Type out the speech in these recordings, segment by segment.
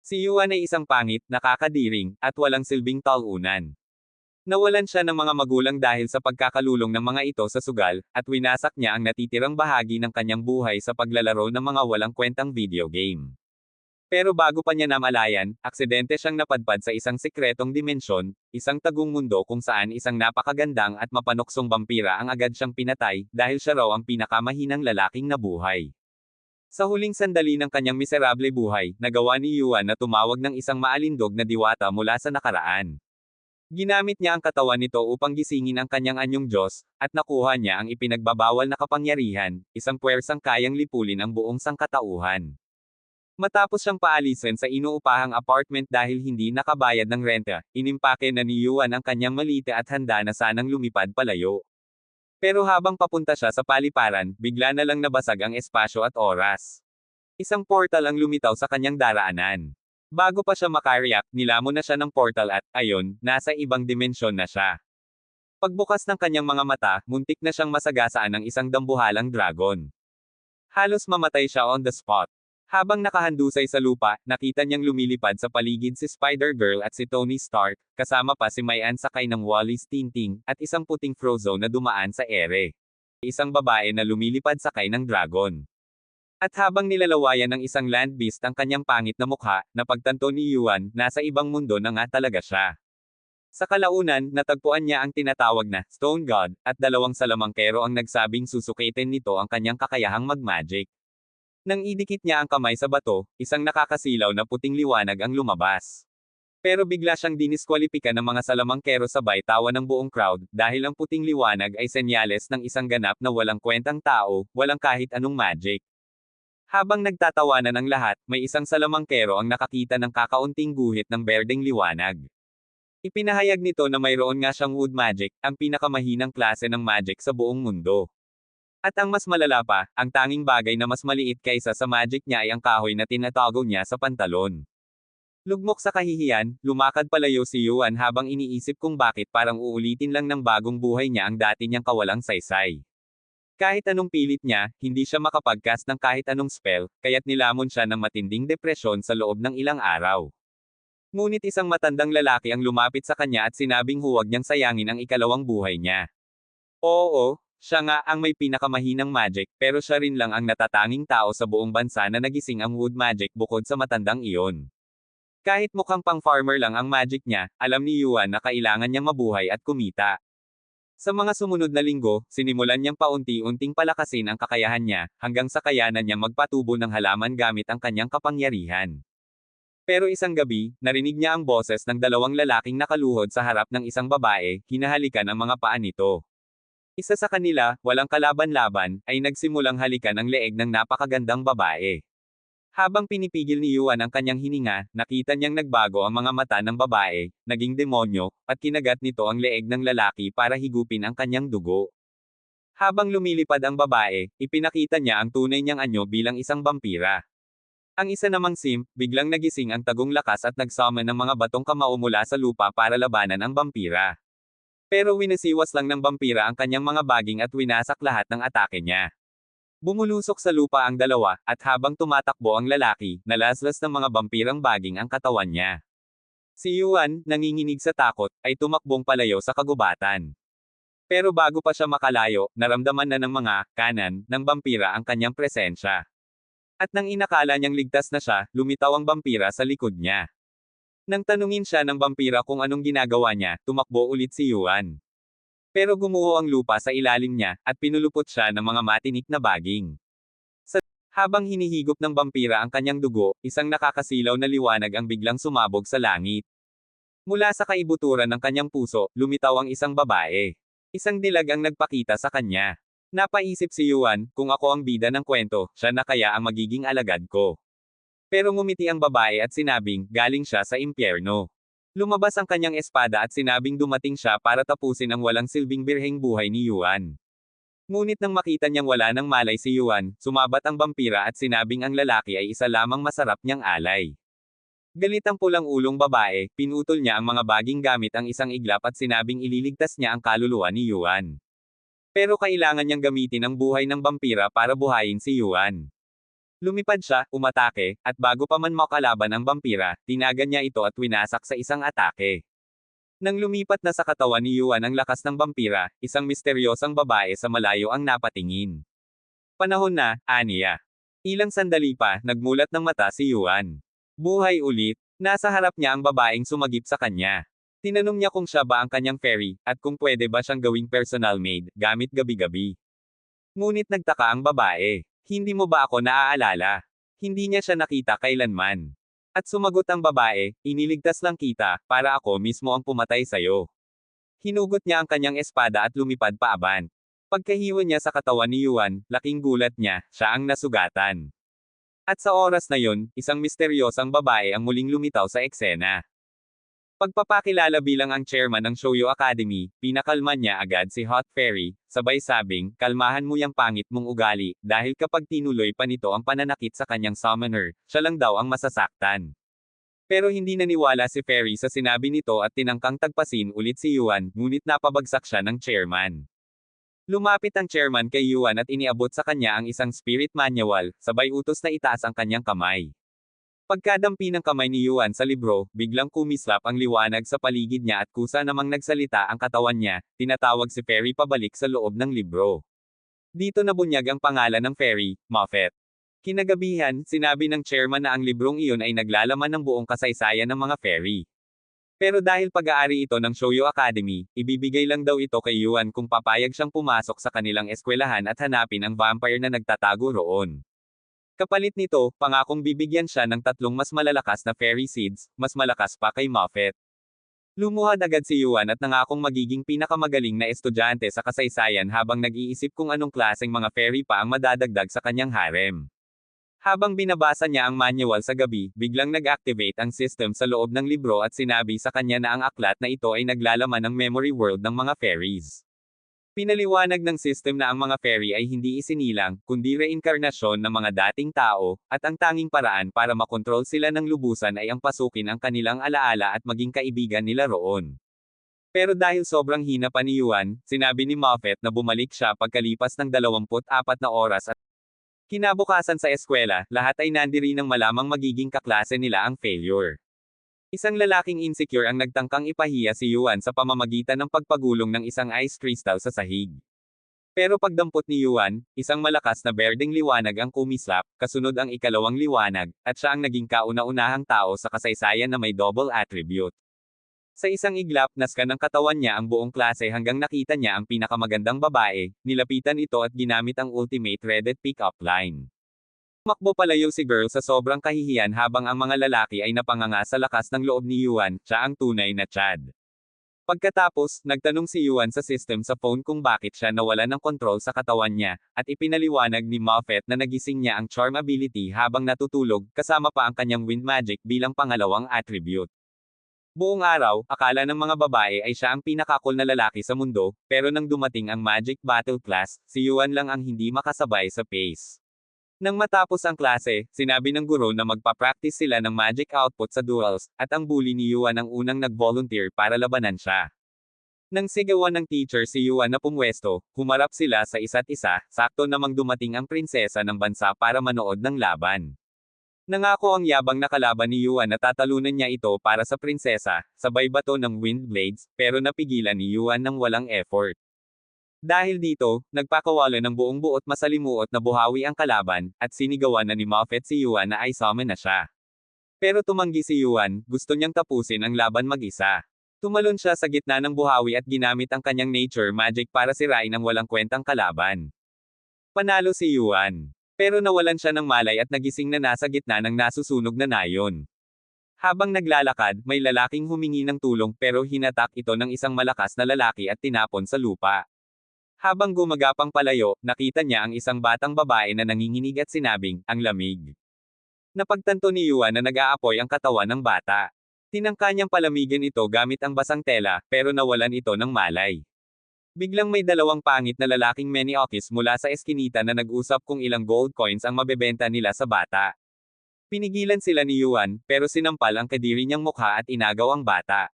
Si Yuan ay isang pangit, nakakadiring, at walang silbing talunan. Nawalan siya ng mga magulang dahil sa pagkakalulong ng mga ito sa sugal, at winasak niya ang natitirang bahagi ng kanyang buhay sa paglalaro ng mga walang kwentang video game. Pero bago pa niya namalayan, aksidente siyang napadpad sa isang sikretong dimensyon, isang tagong mundo kung saan isang napakagandang at mapanuksong vampira ang agad siyang pinatay, dahil siya raw ang pinakamahinang lalaking nabuhay. Sa huling sandali ng kanyang miserable buhay, nagawa ni Yuan na tumawag ng isang maalindog na diwata mula sa nakaraan. Ginamit niya ang katawan nito upang gisingin ang kanyang anyong Diyos, at nakuha niya ang ipinagbabawal na kapangyarihan, isang puwersang kayang lipulin ang buong sangkatauhan. Matapos siyang paalisin sa inuupahang apartment dahil hindi nakabayad ng renta, inimpake na ni Yuan ang kanyang maliit at handa na sanang lumipad palayo. Pero habang papunta siya sa paliparan, bigla na lang nabasag ang espasyo at oras. Isang portal ang lumitaw sa kanyang daraanan. Bago pa siya makareact, nilamon na siya ng portal at, ayon, nasa ibang dimensyon na siya. Pagbukas ng kanyang mga mata, muntik na siyang masagasaan ng isang dambuhalang dragon. Halos mamatay siya on the spot. Habang nakahandusay sa lupa, nakita niyang lumilipad sa paligid si Spider-Girl at si Tony Stark, kasama pa si Mayan sakay ng Wally's Tinting, at isang puting Frozone na dumaan sa ere. Isang babae na lumilipad sakay ng dragon. At habang nilalawayan ng isang land beast ang kanyang pangit na mukha, napagtanto ni Yuan, nasa ibang mundo na nga talaga siya. Sa kalaunan, natagpuan niya ang tinatawag na Stone God, at dalawang salamangkero ang nagsabing susukitin nito ang kanyang kakayahang mag-magic. Nang idikit niya ang kamay sa bato, isang nakakasilaw na puting liwanag ang lumabas. Pero bigla siyang diniskwalipika ng mga salamangkero sabay tawa ng buong crowd, dahil ang puting liwanag ay senyales ng isang ganap na walang kwentang tao, walang kahit anong magic. Habang nagtatawanan ang lahat, may isang salamangkero ang nakakita ng kakaunting guhit ng berdeng liwanag. Ipinahayag nito na mayroon nga siyang wood magic, ang pinakamahinang klase ng magic sa buong mundo. At ang mas malala pa, ang tanging bagay na mas maliit kaysa sa magic niya ay ang kahoy na tinatago niya sa pantalon. Lugmok sa kahihiyan, lumakad palayo si Yuan habang iniisip kung bakit parang uulitin lang ng bagong buhay niya ang dati niyang kawalang saysay. Kahit anong pilit niya, hindi siya makapag-cast ng kahit anong spell, kaya't nilamon siya ng matinding depresyon sa loob ng ilang araw. Ngunit isang matandang lalaki ang lumapit sa kanya at sinabing huwag niyang sayangin ang ikalawang buhay niya. Oo, siya nga ang may pinakamahinang magic, pero siya rin lang ang natatanging tao sa buong bansa na nagising ang wood magic bukod sa matandang iyon. Kahit mukhang pang-farmer lang ang magic niya, alam ni Yuan na kailangan niyang mabuhay at kumita. Sa mga sumunod na linggo, sinimulan niyang paunti-unting palakasin ang kakayahan niya, hanggang sa kayanan niyang magpatubo ng halaman gamit ang kanyang kapangyarihan. Pero isang gabi, narinig niya ang boses ng dalawang lalaking nakaluhod sa harap ng isang babae, hinahalikan ang mga paa nito. Isa sa kanila, walang kalaban-laban, ay nagsimulang halikan ang leeg ng napakagandang babae. Habang pinipigil ni Yuan ang kanyang hininga, nakita niyang nagbago ang mga mata ng babae, naging demonyo, at kinagat nito ang leeg ng lalaki para higupin ang kanyang dugo. Habang lumilipad ang babae, ipinakita niya ang tunay niyang anyo bilang isang vampira. Ang isa namang simp, biglang nagising ang tagong lakas at nagsummon ng mga batong kamao mula sa lupa para labanan ang vampira. Pero winasiwas lang ng vampira ang kanyang mga baging at winasak lahat ng atake niya. Bumulusok sa lupa ang dalawa, at habang tumatakbo ang lalaki, nalaslas ng mga vampirang baging ang katawan niya. Si Yuan, nanginginig sa takot, ay tumakbong palayo sa kagubatan. Pero bago pa siya makalayo, naramdaman na ng mga kanan ng vampira ang kanyang presensya. At nang inakala niyang ligtas na siya, lumitaw ang vampira sa likod niya. Nang tanungin siya ng vampira kung anong ginagawa niya, tumakbo ulit si Yuan. Pero gumuho ang lupa sa ilalim niya, at pinulupot siya ng mga matinik na baging. Habang hinihigop ng vampira ang kanyang dugo, isang nakakasilaw na liwanag ang biglang sumabog sa langit. Mula sa kaibuturan ng kanyang puso, lumitaw ang isang babae. Isang dilag ang nagpakita sa kanya. Napaisip si Yuan, kung ako ang bida ng kwento, siya na kaya ang magiging alagad ko. Pero ngumiti ang babae at sinabing, galing siya sa impyerno. Lumabas ang kanyang espada at sinabing dumating siya para tapusin ang walang silbing birheng buhay ni Yuan. Ngunit nang makita niyang wala nang malay si Yuan, sumabat ang vampira at sinabing ang lalaki ay isa lamang masarap niyang alay. Galit ang pulang ulong babae, pinutol niya ang mga baging gamit ang isang iglap at sinabing ililigtas niya ang kaluluwa ni Yuan. Pero kailangan niyang gamitin ang buhay ng vampira para buhayin si Yuan. Lumipad siya, umatake, at bago pa man makalaban ang vampira, tinagan niya ito at winasak sa isang atake. Nang lumipat na sa katawan ni Yuan ang lakas ng vampira, isang misteryosang babae sa malayo ang napatingin. Panahon na, aniya. Ilang sandali pa, nagmulat ng mata si Yuan. Buhay ulit, nasa harap niya ang babaeng sumagip sa kanya. Tinanong niya kung siya ba ang kanyang fairy, at kung pwede ba siyang gawing personal maid, gamit gabi-gabi. Ngunit nagtaka ang babae. Hindi mo ba ako naaalala? Hindi niya siya nakita kailanman. At sumagot ang babae, iniligtas lang kita, para ako mismo ang pumatay sa'yo. Hinugot niya ang kanyang espada at lumipad paaban. Pagkahiwa niya sa katawan ni Yuan, laking gulat niya, siya ang nasugatan. At sa oras na yun, isang misteryosang babae ang muling lumitaw sa eksena. Pagpapakilala bilang ang chairman ng Shoujo Academy, pinakalma niya agad si Hot Fairy, sabay sabing, kalmahan mo yang pangit mong ugali, dahil kapag tinuloy pa nito ang pananakit sa kanyang summoner, siya lang daw ang masasaktan. Pero hindi naniwala si Fairy sa sinabi nito at tinangkang tagpasin ulit si Yuan, ngunit napabagsak siya ng chairman. Lumapit ang chairman kay Yuan at iniabot sa kanya ang isang spirit manual, sabay utos na itaas ang kanyang kamay. Pagkadampi ng kamay ni Yuan sa libro, biglang kumislap ang liwanag sa paligid niya at kusa namang nagsalita ang katawan niya, tinatawag si Fairy pabalik sa loob ng libro. Dito nabunyag ang pangalan ng Fairy, Moffat. Kinagabihan, sinabi ng chairman na ang librong iyon ay naglalaman ng buong kasaysayan ng mga fairy. Pero dahil pag-aari ito ng Shoujo Academy, ibibigay lang daw ito kay Yuan kung papayag siyang pumasok sa kanilang eskwelahan at hanapin ang vampire na nagtatago roon. Kapalit nito, pangakong bibigyan siya ng 3 mas malalakas na fairy seeds, mas malakas pa kay Moffat. Lumuhad agad si Yuan at nangakong magiging pinakamagaling na estudyante sa kasaysayan habang nag-iisip kung anong klaseng mga fairy pa ang madadagdag sa kanyang harem. Habang binabasa niya ang manual sa gabi, biglang nag-activate ang system sa loob ng libro at sinabi sa kanya na ang aklat na ito ay naglalaman ng memory world ng mga fairies. Pinaliwanag ng system na ang mga fairy ay hindi isinilang, kundi reinkarnasyon ng mga dating tao, at ang tanging paraan para makontrol sila ng lubusan ay ang pasukin ang kanilang alaala at maging kaibigan nila roon. Pero dahil sobrang hina pa ni Yuan, sinabi ni Moffat na bumalik siya pagkalipas ng 24 na oras at kinabukasan sa eskwela, lahat ay nandiri nang malamang magiging kaklase nila ang failure. Isang lalaking insecure ang nagtangkang ipahiya si Yuan sa pamamagitan ng pagpagulong ng isang ice crystal sa sahig. Pero pagdampot ni Yuan, isang malakas na berdeng liwanag ang kumislap, kasunod ang ikalawang liwanag, at siya ang naging kauna-unahang tao sa kasaysayan na may double attribute. Sa isang iglap, naskan ng katawan niya ang buong klase hanggang nakita niya ang pinakamagandang babae, nilapitan ito at ginamit ang ultimate Reddit pick-up line. Tumakbo palayo si girl sa sobrang kahihiyan habang ang mga lalaki ay napanganga sa lakas ng loob ni Yuan, siya ang tunay na Chad. Pagkatapos, nagtanong si Yuan sa system sa phone kung bakit siya nawalan ng kontrol sa katawan niya, at ipinaliwanag ni Moffat na nagising niya ang charm ability habang natutulog, kasama pa ang kanyang wind magic bilang pangalawang attribute. Buong araw, akala ng mga babae ay siya ang pinakakul na lalaki sa mundo, pero nang dumating ang Magic Battle Class, si Yuan lang ang hindi makasabay sa pace. Nang matapos ang klase, sinabi ng guro na magpa-practice sila ng magic output sa duels, at ang bully ni Yuan ang unang nag-volunteer para labanan siya. Nang sigawan ng teacher si Yuan na pumwesto, humarap sila sa isa't isa, sakto namang dumating ang prinsesa ng bansa para manood ng laban. Nangako ang yabang na kalaban ni Yuan na tatalunan niya ito para sa prinsesa, sabay bato ng wind blades, pero napigilan ni Yuan ng walang effort. Dahil dito, nagpakawala ng buong buot masalimuot na buhawi ang kalaban, at sinigawan na ni Moffat si Yuan na i-summon na siya. Pero tumanggi si Yuan, gusto niyang tapusin ang laban mag-isa. Tumalon siya sa gitna ng buhawi at ginamit ang kanyang nature magic para sirain ang walang kwentang kalaban. Panalo si Yuan. Pero nawalan siya ng malay at nagising na nasa gitna ng nasusunog na nayon. Habang naglalakad, may lalaking humingi ng tulong pero hinatak ito ng isang malakas na lalaki at tinapon sa lupa. Habang gumagapang palayo, nakita niya ang isang batang babae na nanginginig at sinabing, ang lamig. Napagtanto ni Yuan na nag-aapoy ang katawan ng bata. Tinangka niyang palamigin ito gamit ang basang tela, pero nawalan ito ng malay. Biglang may dalawang pangit na lalaking meniokis mula sa eskinita na nag-usap kung ilang gold coins ang mabebenta nila sa bata. Pinigilan sila ni Yuan, pero sinampal ang kadiri niyang mukha at inagaw ang bata.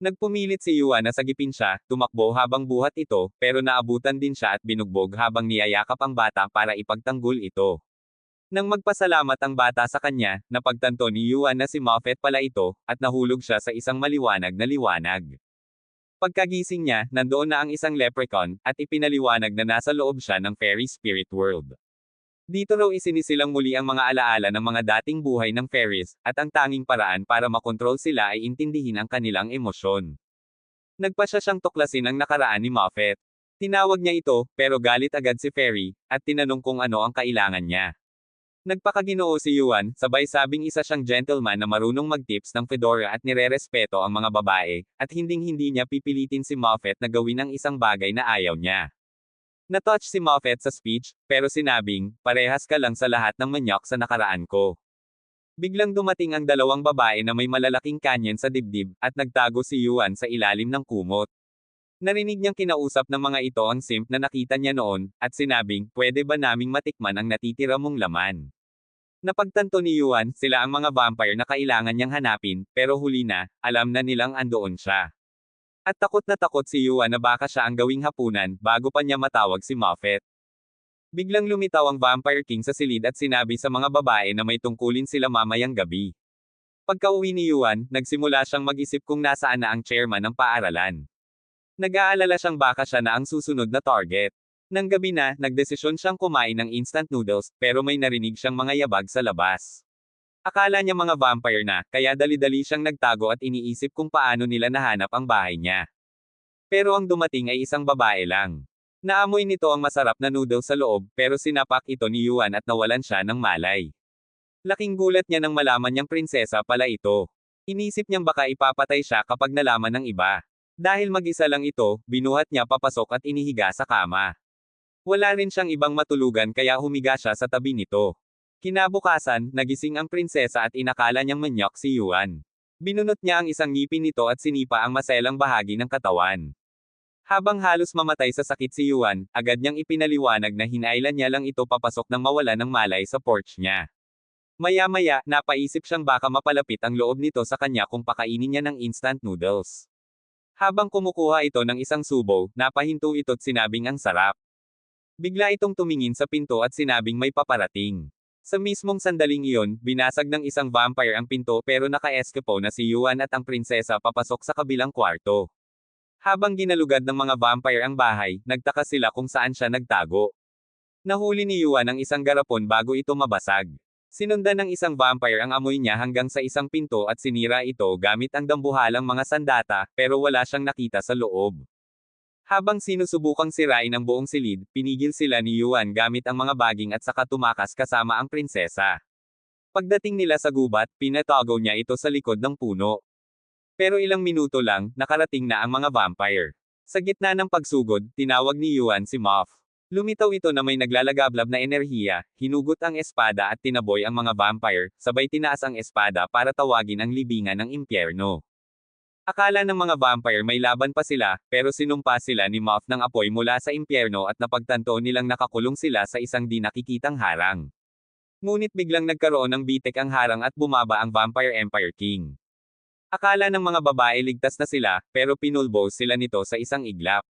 Nagpumilit si Yuan na sagipin siya, tumakbo habang buhat ito, pero naabutan din siya at binugbog habang niyayakap ang bata para ipagtanggol ito. Nang magpasalamat ang bata sa kanya, napagtanto ni Yuan na si Moffat pala ito, at nahulog siya sa isang maliwanag na liwanag. Pagkagising niya, nandoon na ang isang leprechaun, at ipinaliwanag na nasa loob siya ng fairy spirit world. Dito raw isinisilang muli ang mga alaala ng mga dating buhay ng fairies, at ang tanging paraan para makontrol sila ay intindihin ang kanilang emosyon. Nagpa siya siyang tuklasin ang nakaraan ni Moffat. Tinawag niya ito, pero galit agad si Fairy, at tinanong kung ano ang kailangan niya. Nagpakaginoo si Yuan, sabay sabing isa siyang gentleman na marunong mag-tips ng fedora at nirerespeto ang mga babae, at hinding-hindi niya pipilitin si Moffat na gawin ang isang bagay na ayaw niya. Natouch si Moffat sa speech, pero sinabing, parehas ka lang sa lahat ng manyok sa nakaraan ko. Biglang dumating ang dalawang babae na may malalaking kanyen sa dibdib, at nagtago si Yuan sa ilalim ng kumot. Narinig niyang kinausap ng mga ito ang simp na nakita niya noon, at sinabing, pwede ba naming matikman ang natitira mong laman? Napagtanto ni Yuan, sila ang mga vampire na kailangan niyang hanapin, pero huli na, alam na nilang andoon siya. At takot na takot si Yuan na baka siya ang gawing hapunan, bago pa niya matawag si Moffat. Biglang lumitaw ang Vampire King sa silid at sinabi sa mga babae na may tungkulin sila mamayang gabi. Pagka-uwi ni Yuan, nagsimula siyang mag-isip kung nasaan na ang chairman ng paaralan. Nag-aalala siyang baka siya na ang susunod na target. Nang gabi na, nagdesisyon siyang kumain ng instant noodles, pero may narinig siyang mga yabag sa labas. Akala niya mga vampire na, kaya dali-dali siyang nagtago at iniisip kung paano nila nahanap ang bahay niya. Pero ang dumating ay isang babae lang. Naamoy nito ang masarap na noodles sa loob, pero sinapak ito ni Yuan at nawalan siya ng malay. Laking gulat niya nang malaman niyang prinsesa pala ito. Inisip niyang baka ipapatay siya kapag nalaman ng iba. Dahil mag-isa lang ito, binuhat niya papasok at inihiga sa kama. Wala rin siyang ibang matulugan kaya humiga siya sa tabi nito. Kinabukasan, nagising ang prinsesa at inakala niyang manyok si Yuan. Binunot niya ang isang ngipin nito at sinipa ang maselang bahagi ng katawan. Habang halos mamatay sa sakit si Yuan, agad niyang ipinaliwanag na hinailan niya lang ito papasok nang mawala ng malay sa porch niya. Maya-maya, napaisip siyang baka mapalapit ang loob nito sa kanya kung pakainin niya ng instant noodles. Habang kumukuha ito ng isang subo, napahinto ito't sinabing ang sarap. Bigla itong tumingin sa pinto at sinabing may paparating. Sa mismong sandaling iyon, binasag ng isang vampire ang pinto pero naka-escapo na si Yuan at ang prinsesa papasok sa kabilang kwarto. Habang ginalugad ng mga vampire ang bahay, nagtaka sila kung saan siya nagtago. Nahuli ni Yuan ang isang garapon bago ito mabasag. Sinundan ng isang vampire ang amoy niya hanggang sa isang pinto at sinira ito gamit ang dambuhalang mga sandata, pero wala siyang nakita sa loob. Habang sinusubukang sirain ang buong silid, pinigil sila ni Yuan gamit ang mga baging at saka tumakas kasama ang prinsesa. Pagdating nila sa gubat, pinatago niya ito sa likod ng puno. Pero ilang minuto lang, nakarating na ang mga vampire. Sa gitna ng pagsugod, tinawag ni Yuan si Moff. Lumitaw ito na may naglalagablab na enerhiya, hinugot ang espada at tinaboy ang mga vampire, sabay tinaas ang espada para tawagin ang libingan ng impyerno. Akala ng mga vampire may laban pa sila, pero sinumpa sila ni Moff ng apoy mula sa impyerno at napagtanto nilang nakakulong sila sa isang di nakikitang harang. Ngunit biglang nagkaroon ng bitek ang harang at bumaba ang Vampire Empire King. Akala ng mga babae ligtas na sila, pero pinulbos sila nito sa isang iglap.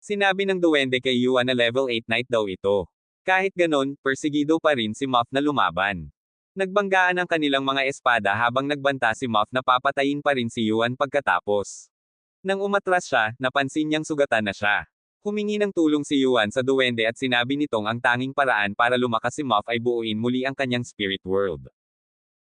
Sinabi ng duwende kay Yuan na level 8 knight daw ito. Kahit ganon, persigido pa rin si Moff na lumaban. Nagbanggaan ang kanilang mga espada habang nagbanta si Moff na papatayin pa rin si Yuan pagkatapos. Nang umatras siya, napansin niyang sugatan na siya. Humingi ng tulong si Yuan sa duwende at sinabi nitong ang tanging paraan para lumakas si Moff ay buuin muli ang kanyang spirit world.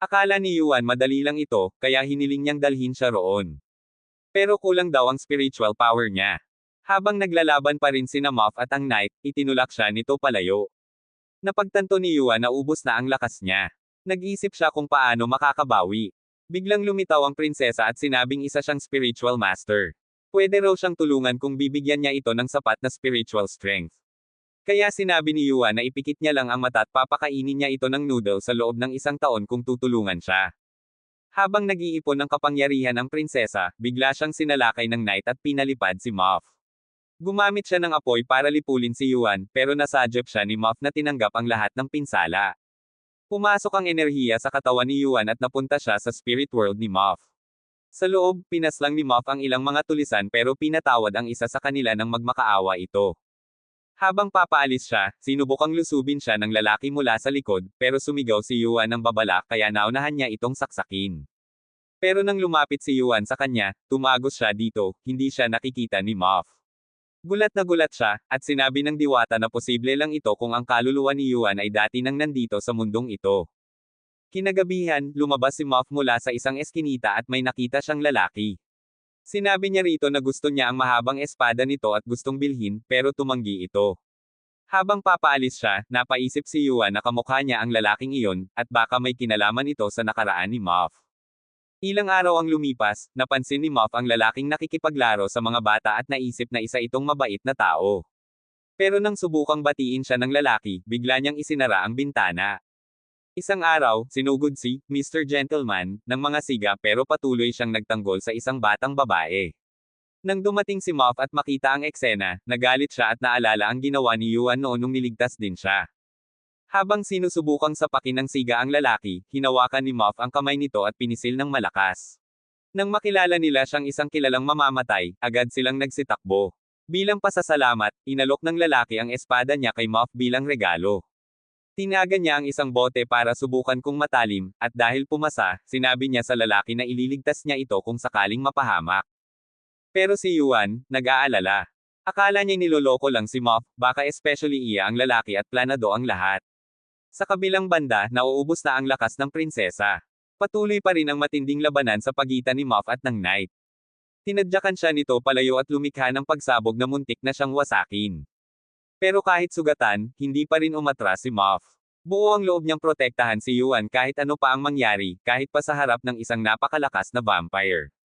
Akala ni Yuan madali lang ito, kaya hiniling niyang dalhin siya roon. Pero kulang daw ang spiritual power niya. Habang naglalaban pa rin sina Moff at ang knight, itinulak siya nito palayo. Napagtanto ni Yuan na ubos na ang lakas niya. Nag-isip siya kung paano makakabawi. Biglang lumitaw ang prinsesa at sinabing isa siyang spiritual master. Pwede raw siyang tulungan kung bibigyan niya ito ng sapat na spiritual strength. Kaya sinabi ni Yuan na ipikit niya lang ang mata at papakainin niya ito ng noodle sa loob ng isang taon kung tutulungan siya. Habang nag-iipon ng kapangyarihan ang prinsesa, bigla siyang sinalakay ng knight at pinalipad si Moff. Gumamit siya ng apoy para lipulin si Yuan, pero nasadyep siya ni Moff na tinanggap ang lahat ng pinsala. Pumasok ang enerhiya sa katawan ni Yuan at napunta siya sa spirit world ni Moff. Sa loob, pinaslang ni Moff ang ilang mga tulisan pero pinatawad ang isa sa kanila nang magmakaawa ito. Habang papaalis siya, sinubukang lusubin siya ng lalaki mula sa likod, pero sumigaw si Yuan ng babala kaya naunahan niya itong saksakin. Pero nang lumapit si Yuan sa kanya, tumagos siya dito, hindi siya nakikita ni Moff. Gulat na gulat siya, at sinabi ng diwata na posible lang ito kung ang kaluluwa ni Yuan ay dati nang nandito sa mundong ito. Kinagabihan, lumabas si Moff mula sa isang eskinita at may nakita siyang lalaki. Sinabi niya rito na gusto niya ang mahabang espada nito at gustong bilhin, pero tumanggi ito. Habang papaalis siya, napaisip si Yuan na kamukha niya ang lalaking iyon, at baka may kinalaman ito sa nakaraan ni Moff. Ilang araw ang lumipas, napansin ni Moff ang lalaking nakikipaglaro sa mga bata at naisip na isa itong mabait na tao. Pero nang subukang batiin siya ng lalaki, bigla niyang isinara ang bintana. Isang araw, sinugod si Mr. Gentleman ng mga siga pero patuloy siyang nagtanggol sa isang batang babae. Nang dumating si Moff at makita ang eksena, nagalit siya at naalala ang ginawa ni Yuan noon nung niligtas din siya. Habang sinusubukang sapakin ng siga ang lalaki, hinawakan ni Moff ang kamay nito at pinisil ng malakas. Nang makilala nila siyang isang kilalang mamamatay, agad silang nagsitakbo. Bilang pasasalamat, inalok ng lalaki ang espada niya kay Moff bilang regalo. Tinaga niya ang isang bote para subukan kung matalim, at dahil pumasa, sinabi niya sa lalaki na ililigtas niya ito kung sakaling mapahamak. Pero si Yuan, nag-aalala. Akala niya niloloko lang si Moff, baka especially iya ang lalaki at planado ang lahat. Sa kabilang banda, nauubos na ang lakas ng prinsesa. Patuloy pa rin ang matinding labanan sa pagitan ni Moff at ng Knight. Tinadyakan siya nito palayo at lumikha ng pagsabog na muntik na siyang wasakin. Pero kahit sugatan, hindi pa rin umatras si Moff. Buo ang loob niyang protektahan si Yuan kahit ano pa ang mangyari, kahit pa sa harap ng isang napakalakas na vampire.